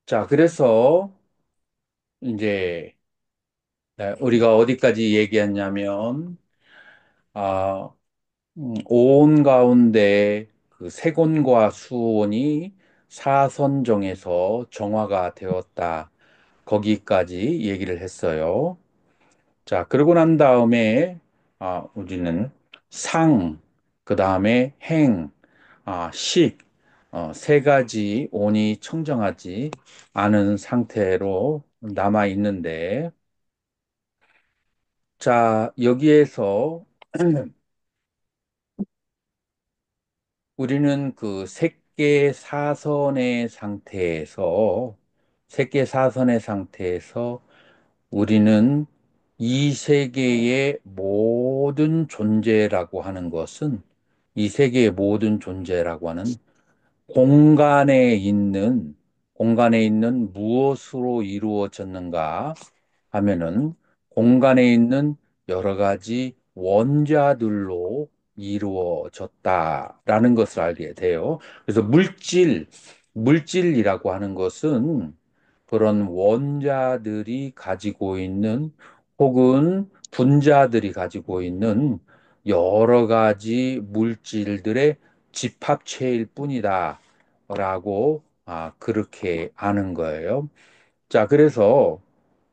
자, 그래서 이제 우리가 어디까지 얘기했냐면, 아, 온 가운데 그 세곤과 수온이 사선정에서 정화가 되었다. 거기까지 얘기를 했어요. 자, 그러고 난 다음에 우리는 상, 그 다음에 행, 식, 세 가지 온이 청정하지 않은 상태로 남아 있는데, 자, 여기에서 우리는 그 색계 사선의 상태에서, 색계 사선의 상태에서 우리는 이 세계의 모든 존재라고 하는 것은, 이 세계의 모든 존재라고 하는 공간에 있는, 공간에 있는 무엇으로 이루어졌는가 하면은 공간에 있는 여러 가지 원자들로 이루어졌다라는 것을 알게 돼요. 그래서 물질이라고 하는 것은 그런 원자들이 가지고 있는 혹은 분자들이 가지고 있는 여러 가지 물질들의 집합체일 뿐이다. 라고 그렇게 아는 거예요. 자, 그래서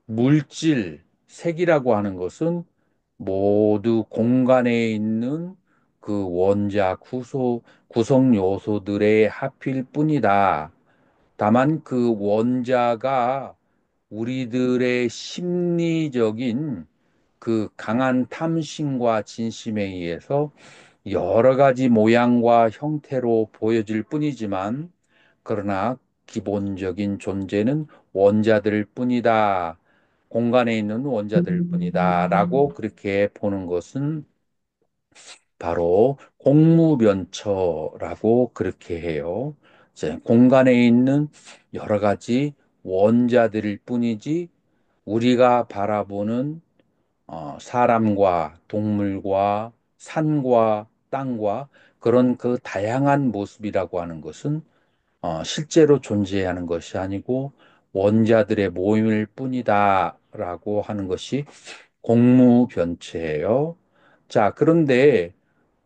물질, 색이라고 하는 것은 모두 공간에 있는 그 구성 요소들의 합일 뿐이다. 다만 그 원자가 우리들의 심리적인 그 강한 탐심과 진심에 의해서 여러 가지 모양과 형태로 보여질 뿐이지만, 그러나 기본적인 존재는 원자들 뿐이다. 공간에 있는 원자들 뿐이다. 라고 그렇게 보는 것은 바로 공무변처라고 그렇게 해요. 이제 공간에 있는 여러 가지 원자들일 뿐이지 우리가 바라보는 사람과 동물과 산과 땅과 그런 그 다양한 모습이라고 하는 것은 실제로 존재하는 것이 아니고 원자들의 모임일 뿐이다라고 하는 것이 공무변체예요. 자, 그런데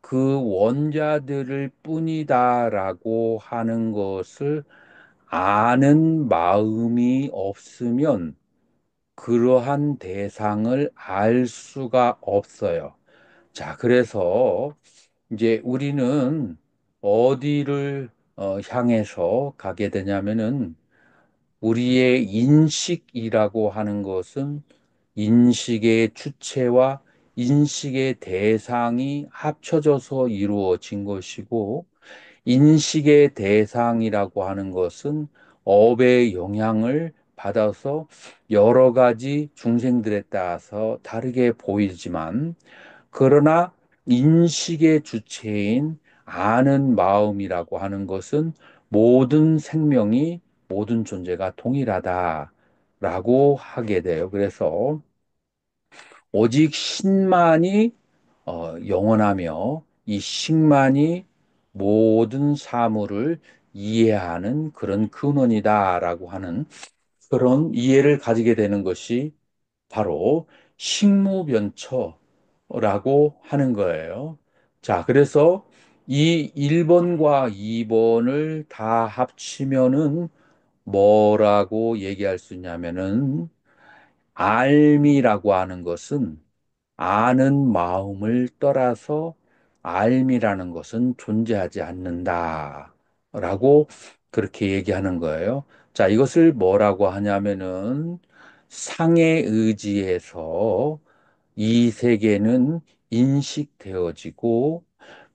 그 원자들을 뿐이다라고 하는 것을 아는 마음이 없으면 그러한 대상을 알 수가 없어요. 자, 그래서 이제 우리는 어디를 향해서 가게 되냐면은 우리의 인식이라고 하는 것은 인식의 주체와 인식의 대상이 합쳐져서 이루어진 것이고, 인식의 대상이라고 하는 것은 업의 영향을 받아서 여러 가지 중생들에 따라서 다르게 보이지만, 그러나 인식의 주체인 아는 마음이라고 하는 것은 모든 생명이 모든 존재가 동일하다라고 하게 돼요. 그래서 오직 신만이 영원하며 이 신만이 모든 사물을 이해하는 그런 근원이다라고 하는 그런 이해를 가지게 되는 것이 바로 식무변처라고 하는 거예요. 자, 그래서 이 1번과 2번을 다 합치면은 뭐라고 얘기할 수 있냐면은 알미라고 하는 것은 아는 마음을 떠나서 알미라는 것은 존재하지 않는다. 라고 그렇게 얘기하는 거예요. 자, 이것을 뭐라고 하냐면은 상에 의지해서 이 세계는 인식되어지고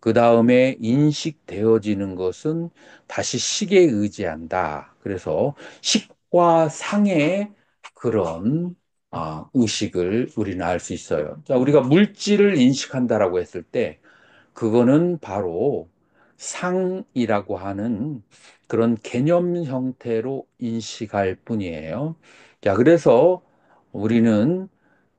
그 다음에 인식되어지는 것은 다시 식에 의지한다. 그래서 식과 상의 그런 의식을 우리는 알 수 있어요. 자, 우리가 물질을 인식한다라고 했을 때 그거는 바로 상이라고 하는 그런 개념 형태로 인식할 뿐이에요. 자, 그래서 우리는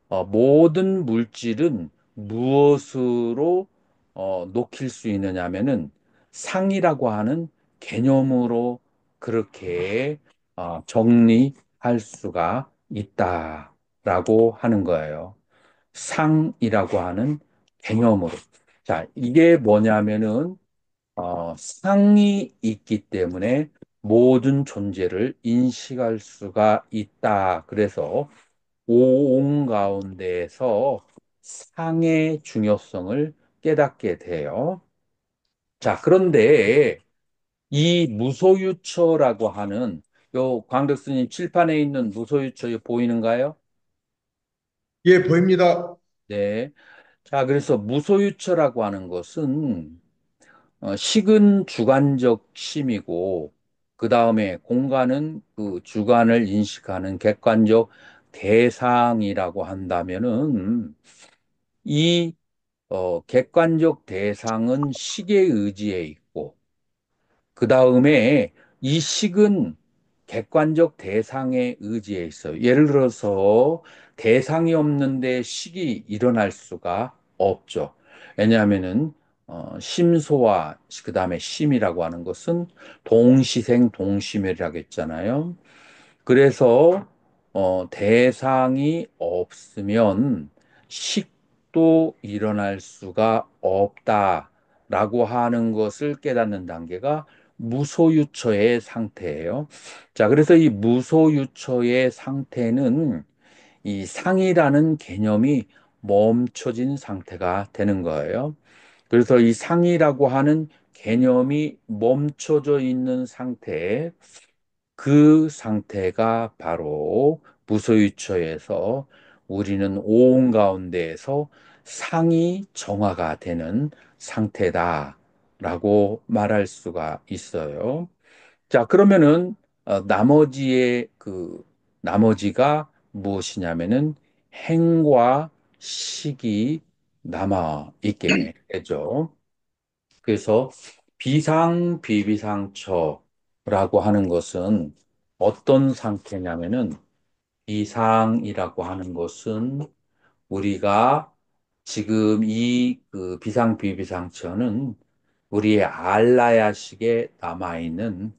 모든 물질은 무엇으로 녹일 수 있느냐면은 상이라고 하는 개념으로 그렇게 정리할 수가 있다라고 하는 거예요. 상이라고 하는 개념으로. 자, 이게 뭐냐면은 상이 있기 때문에 모든 존재를 인식할 수가 있다. 그래서 오온 가운데에서 상의 중요성을 깨닫게 돼요. 자, 그런데 이 무소유처라고 하는 요 광덕스님 칠판에 있는 무소유처 보이는가요? 예, 보입니다. 네. 자, 그래서 무소유처라고 하는 것은 식은 주관적 심이고, 그 다음에 공간은 그 주관을 인식하는 객관적 대상이라고 한다면은, 이 객관적 대상은 식에 의지해 있고, 그 다음에 이 식은 객관적 대상에 의지해 있어요. 예를 들어서 대상이 없는데 식이 일어날 수가 없죠. 왜냐하면은 심소와 그 다음에 심이라고 하는 것은 동시생 동시멸이라고 했잖아요. 그래서 대상이 없으면 식도 일어날 수가 없다라고 하는 것을 깨닫는 단계가 무소유처의 상태예요. 자, 그래서 이 무소유처의 상태는 이 상이라는 개념이 멈춰진 상태가 되는 거예요. 그래서 이 상이라고 하는 개념이 멈춰져 있는 상태에 그 상태가 바로 무소유처에서 우리는 오온 가운데에서 상이 정화가 되는 상태다라고 말할 수가 있어요. 자, 그러면은 나머지가 무엇이냐면은 행과 식이 남아 있게 되죠. 그래서 비상비비상처라고 하는 것은 어떤 상태냐면은 비상이라고 하는 것은 우리가 지금 이 비상비비상처는 우리의 알라야식에 남아있는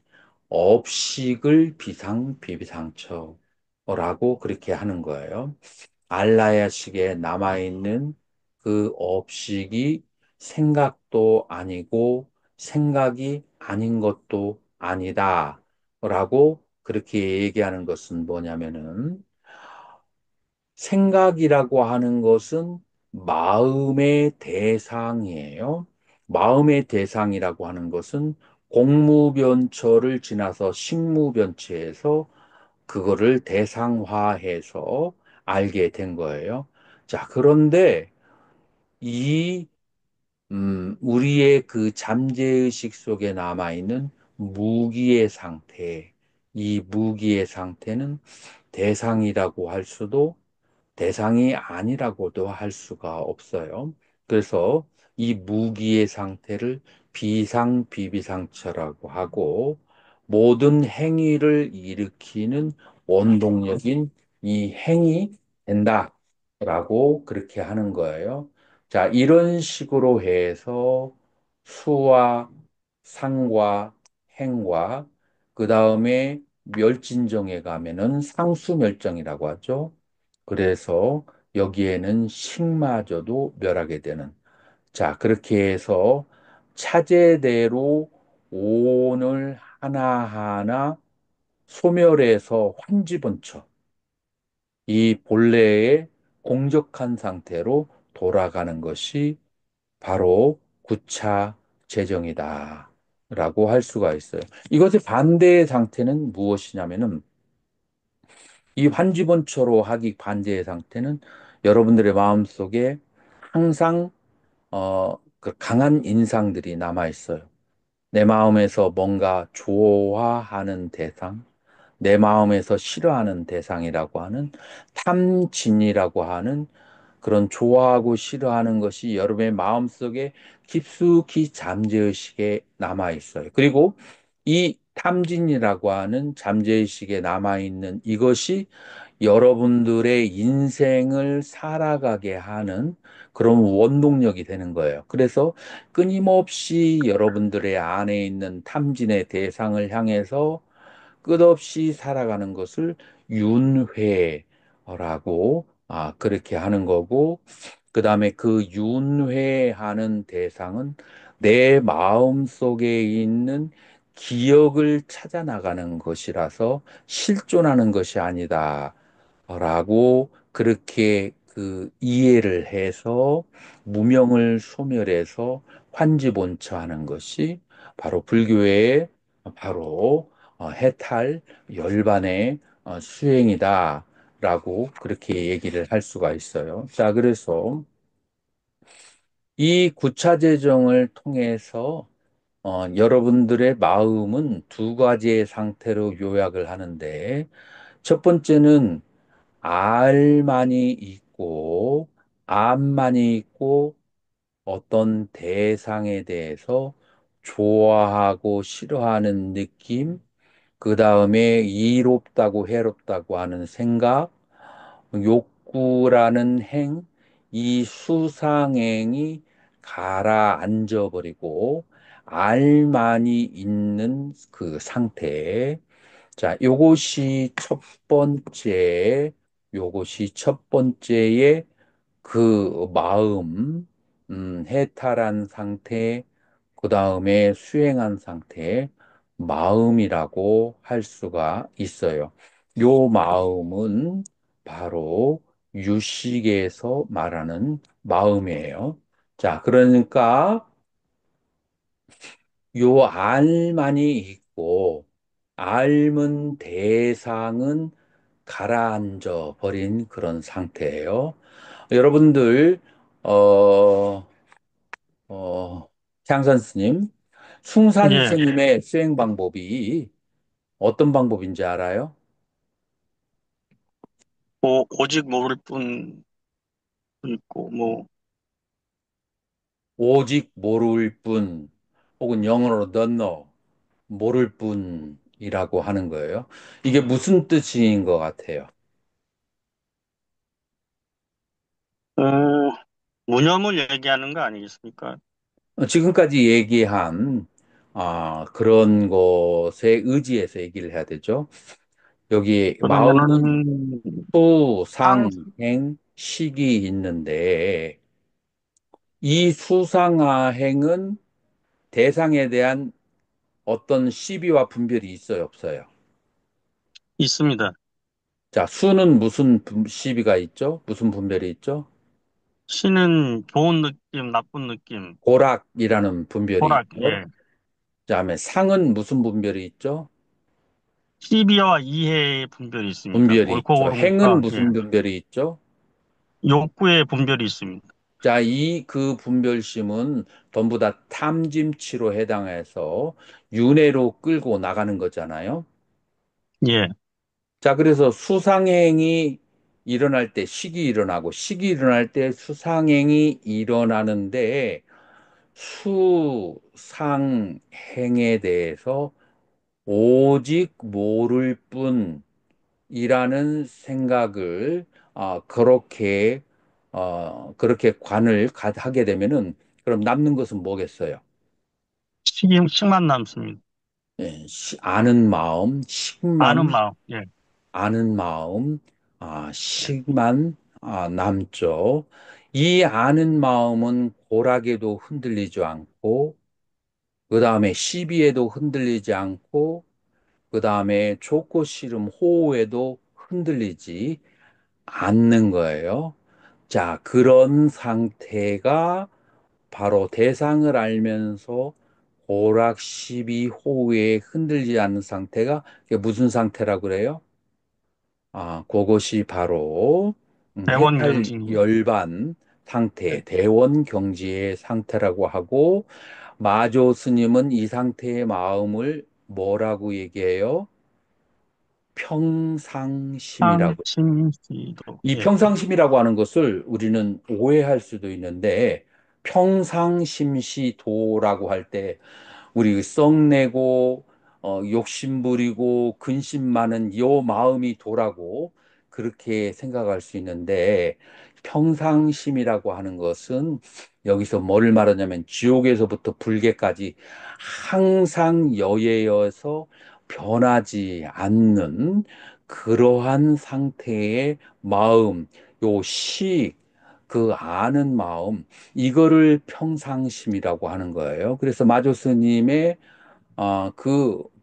업식을 비상비비상처라고 그렇게 하는 거예요. 알라야식에 남아있는 그 업식이 생각도 아니고 생각이 아닌 것도 아니다. 라고 그렇게 얘기하는 것은 뭐냐면은 생각이라고 하는 것은 마음의 대상이에요. 마음의 대상이라고 하는 것은 공무변처를 지나서 식무변체에서 그거를 대상화해서 알게 된 거예요. 자, 그런데 이, 우리의 그 잠재의식 속에 남아있는 무기의 상태, 이 무기의 상태는 대상이라고 할 수도 대상이 아니라고도 할 수가 없어요. 그래서 이 무기의 상태를 비상비비상처라고 하고 모든 행위를 일으키는 원동력인 이 행이 된다라고 그렇게 하는 거예요. 자, 이런 식으로 해서 수와 상과 행과 그 다음에 멸진정에 가면은 상수멸정이라고 하죠. 그래서 여기에는 식마저도 멸하게 되는. 자, 그렇게 해서 차제대로 오온을 하나하나 소멸해서 환지본처, 이 본래의 공적한 상태로 돌아가는 것이 바로 구차 재정이다. 라고 할 수가 있어요. 이것의 반대의 상태는 무엇이냐면은 이 환지본처로 하기 반대의 상태는 여러분들의 마음속에 항상 그 강한 인상들이 남아 있어요. 내 마음에서 뭔가 좋아하는 대상, 내 마음에서 싫어하는 대상이라고 하는 탐진이라고 하는 그런 좋아하고 싫어하는 것이 여러분의 마음속에 깊숙이 잠재의식에 남아 있어요. 그리고 이 탐진이라고 하는 잠재의식에 남아 있는 이것이 여러분들의 인생을 살아가게 하는 그런 원동력이 되는 거예요. 그래서 끊임없이 여러분들의 안에 있는 탐진의 대상을 향해서 끝없이 살아가는 것을 윤회라고 그렇게 하는 거고, 그 다음에 그 윤회하는 대상은 내 마음 속에 있는 기억을 찾아 나가는 것이라서 실존하는 것이 아니다. 라고 그렇게 그 이해를 해서 무명을 소멸해서 환지본처하는 것이 바로 불교의 바로 해탈 열반의 수행이다라고 그렇게 얘기를 할 수가 있어요. 자, 그래서 이 구차재정을 통해서 여러분들의 마음은 두 가지의 상태로 요약을 하는데 첫 번째는 알만이 있고, 암만이 있고, 어떤 대상에 대해서 좋아하고 싫어하는 느낌, 그 다음에 이롭다고 해롭다고 하는 생각, 욕구라는 이 수상행이 가라앉아 버리고, 알만이 있는 그 상태, 자, 요것이 첫 번째의 그 마음, 해탈한 상태, 그 다음에 수행한 상태, 마음이라고 할 수가 있어요. 요 마음은 바로 유식에서 말하는 마음이에요. 자, 그러니까 요 알만이 있고, 앓은 대상은 가라앉아 버린 그런 상태예요. 여러분들, 어, 향산 스님, 숭산 예, 스님의 수행 방법이 어떤 방법인지 알아요? 오직 모를 뿐 있고, 오직 모를 뿐, 혹은 영어로 don't know, 모를 뿐이라고 하는 거예요. 이게 무슨 뜻인 것 같아요? 어, 무념을 얘기하는 거 아니겠습니까? 지금까지 얘기한 그런 것에 의지해서 얘기를 해야 되죠. 여기 마음은 그러면은, 수, 상, 상, 행, 식이 있는데 이 수상아행은 대상에 대한 어떤 시비와 분별이 있어요, 없어요? 있습니다. 자, 수는 무슨 시비가 있죠? 무슨 분별이 있죠? 신은 좋은 느낌, 나쁜 느낌, 고락이라는 분별이 호락, 있죠. 예. 그다음에 상은 무슨 분별이 있죠? 시비와 이해의 분별이 있습니다. 분별이 옳고 있죠. 행은 그름과, 예. 무슨 분별이 있죠? 욕구의 분별이 있습니다. 자, 이 그 분별심은 전부 다 탐심치로 해당해서 윤회로 끌고 나가는 거잖아요. 예. 자, 그래서 수상행이 일어날 때 식이 일어나고 식이 일어날 때 수상행이 일어나는데 수상행에 대해서 오직 모를 뿐이라는 생각을 그렇게 하게 되면은 그럼 남는 것은 뭐겠어요? 식만 남습니다. 예, 아는 마음, 아는 마음, 예. 아는 마음, 식만 남죠. 이 아는 마음은 고락에도 흔들리지 않고, 그 다음에 시비에도 흔들리지 않고, 그 다음에 좋고 싫음, 호우에도 흔들리지 않는 거예요. 자, 그런 상태가 바로 대상을 알면서 오락, 시비, 호우에 흔들리지 않는 상태가 그게 무슨 상태라고 그래요? 그것이 바로 해탈 대원경징이요. 열반 예. 상태, 대원 경지의 상태라고 하고 마조 스님은 이 상태의 마음을 뭐라고 얘기해요? 평상심이라고. 상심시도, 이 예. 평상심이라고 하는 것을 우리는 오해할 수도 있는데 평상심시도라고 할 때 우리 썩내고 욕심부리고 근심 많은 요 마음이 도라고 그렇게 생각할 수 있는데 평상심이라고 하는 것은 여기서 뭐를 말하냐면 지옥에서부터 불계까지 항상 여예여서 변하지 않는 그러한 상태의 마음, 요 식, 그 아는 마음, 이거를 평상심이라고 하는 거예요. 그래서 마조 스님의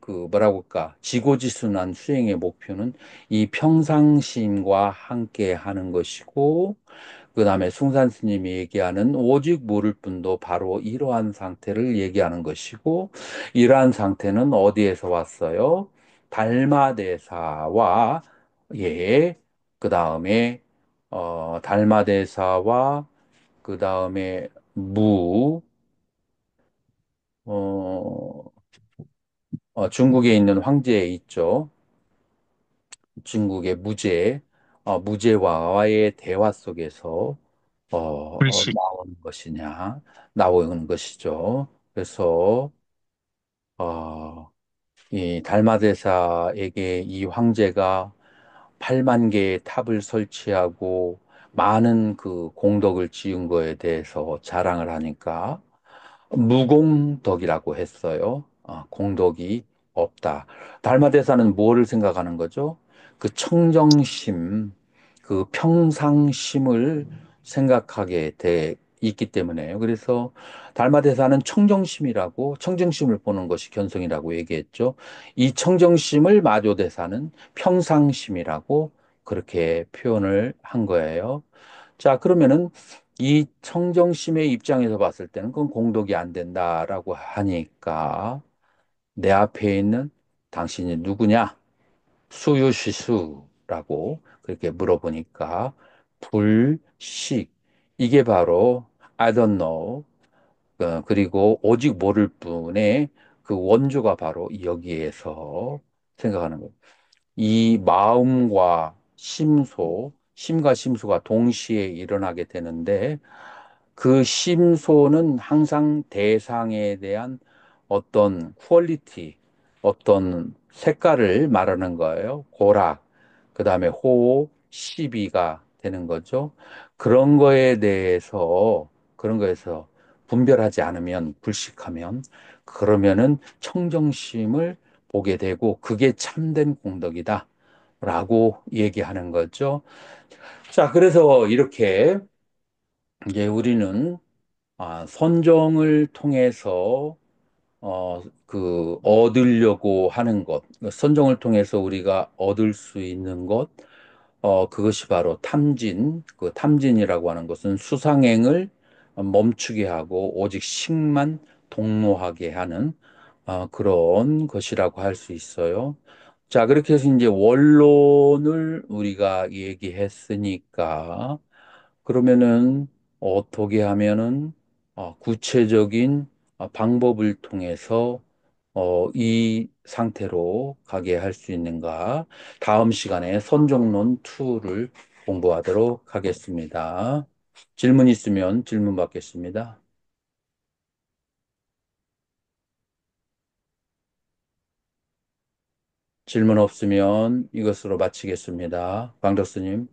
뭐라고 할까, 지고지순한 수행의 목표는 이 평상심과 함께 하는 것이고, 그 다음에 숭산 스님이 얘기하는 오직 모를 뿐도 바로 이러한 상태를 얘기하는 것이고, 이러한 상태는 어디에서 왔어요? 달마대사와, 예, 그 다음에, 달마대사와, 그 다음에 어, 중국에 있는 황제 있죠. 중국의 무제와의 대화 속에서 불식. 나오는 것이냐, 나오는 것이죠. 그래서 어, 이 달마대사에게 이 황제가 8만 개의 탑을 설치하고 많은 그 공덕을 지은 거에 대해서 자랑을 하니까 무공덕이라고 했어요. 공덕이 없다. 달마대사는 뭐를 생각하는 거죠? 그 청정심, 그 평상심을 생각하게 돼 있기 때문에요. 그래서 달마대사는 청정심이라고, 청정심을 보는 것이 견성이라고 얘기했죠. 이 청정심을 마조대사는 평상심이라고 그렇게 표현을 한 거예요. 자, 그러면은 이 청정심의 입장에서 봤을 때는 그건 공독이 안 된다라고 하니까 내 앞에 있는 당신이 누구냐? 수유시수라고 그렇게 물어보니까 불식 이게 바로 I don't know 그리고 오직 모를 뿐의 그 원조가 바로 여기에서 생각하는 거예요. 이 마음과 심과 심소가 동시에 일어나게 되는데 그 심소는 항상 대상에 대한 어떤 퀄리티, 어떤 색깔을 말하는 거예요. 고락, 그 다음에 호호, 시비가 되는 거죠. 그런 거에서 분별하지 않으면, 불식하면, 그러면은 청정심을 보게 되고, 그게 참된 공덕이다. 라고 얘기하는 거죠. 자, 그래서 이렇게 이제 우리는 선정을 통해서 얻으려고 하는 것, 선정을 통해서 우리가 얻을 수 있는 것, 그것이 바로 탐진, 그 탐진이라고 하는 것은 수상행을 멈추게 하고 오직 식만 동로하게 하는 그런 것이라고 할 수 있어요. 자, 그렇게 해서 이제 원론을 우리가 얘기했으니까 그러면은 어떻게 하면은 구체적인 방법을 통해서 이 상태로 가게 할 수 있는가? 다음 시간에 선정론 2를 공부하도록 하겠습니다. 질문 있으면 질문 받겠습니다. 질문 없으면 이것으로 마치겠습니다. 강덕수님.